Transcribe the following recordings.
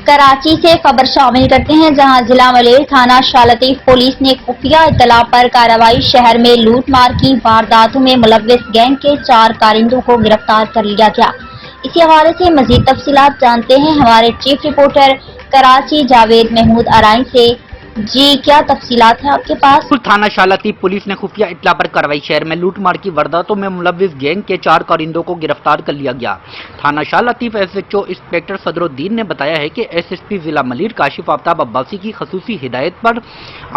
کراچی سے خبر شامل کرتے ہیں، جہاں ضلع ملیر تھانہ شاہ لطیف پولیس نے خفیہ اطلاع پر کارروائی شہر میں لوٹ مار کی وارداتوں میں ملوث گینگ کے 4 کارندوں کو گرفتار کر لیا گیا۔ اسی حوالے سے مزید تفصیلات جانتے ہیں ہمارے چیف رپورٹر کراچی جاوید محمود ارائیں سے۔ جی، کیا تفصیلات ہیں آپ کے پاس؟ تھانہ شاہ لطیف پولیس نے خفیہ اطلاع پر کارروائی شہر میں لوٹ مار کی وارداتوں میں ملوث گینگ کے 4 کارندوں کو گرفتار کر لیا گیا۔ تھانہ Shah Latif S H O inspector Sadruddin نے بتایا ہے کہ ایس ایس پی ضلع ملیر کاشف آفتاب عباسی کی خصوصی ہدایت پر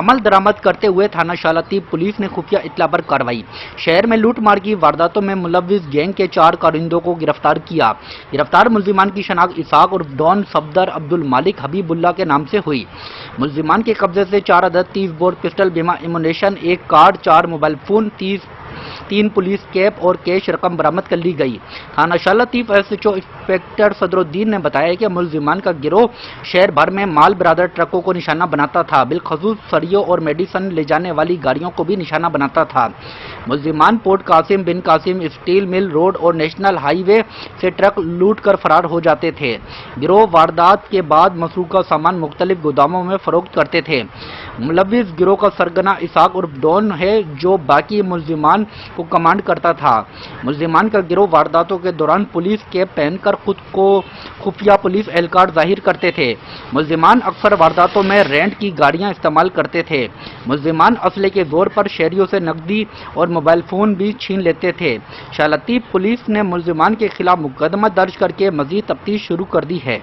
عمل درآمد کرتے ہوئے تھانہ شاہ لطیف پولیس نے خفیہ اطلاع پر کارروائی شہر میں لوٹ مار کی وارداتوں میں ملوث گینگ کے 4 کارندوں کو گرفتار کیا۔ گرفتار ملزمان کی شناخت اسحاق عرف ڈان صفدر عبد المالک حبیب اللہ کے نام سے ہوئی۔ ملزمان کے قبضے سے 4 عدد 30 بور پسٹل بیمہ ammunition, 1 card, 4 mobile phone, 3 police cap اور کیش رقم برآمد کر لی گئی۔ تھانہ Shah Latif S H O inspector Sadruddin نے بتایا کہ ملزمان کا گروہ شہر بھر میں مال برادر ٹرکوں کو نشانہ بناتا تھا، بالخصوص سریوں اور میڈیسن لے جانے والی گاڑیوں کو بھی نشانہ بناتا تھا۔ ملزمان پورٹ قاسم بن قاسم اسٹیل مل روڈ اور نیشنل ہائی وے سے ٹرک لوٹ کر فرار ہو جاتے تھے۔ گروہ واردات کے بعد مسروقہ سامان مختلف گوداموں میں فروخت کرتے تھے۔ ملوث گروہ کا سرگنا اسحاق عرف ڈان ہے، جو باقی ملزمان کو کمانڈ کرتا تھا۔ ملزمان کا گروہ وارداتوں کے دوران پولیس کیپ پہن کر خود کو خفیہ پولیس اہلکار ظاہر کرتے تھے۔ ملزمان اکثر وارداتوں میں رینٹ کی گاڑیاں استعمال کرتے تھے۔ ملزمان اسلحے کے زور پر شہریوں سے نقدی اور موبائل فون بھی چھین لیتے تھے۔ شاہ لطیف پولیس نے ملزمان کے خلاف مقدمہ درج کر کے مزید تفتیش شروع کر دی ہے۔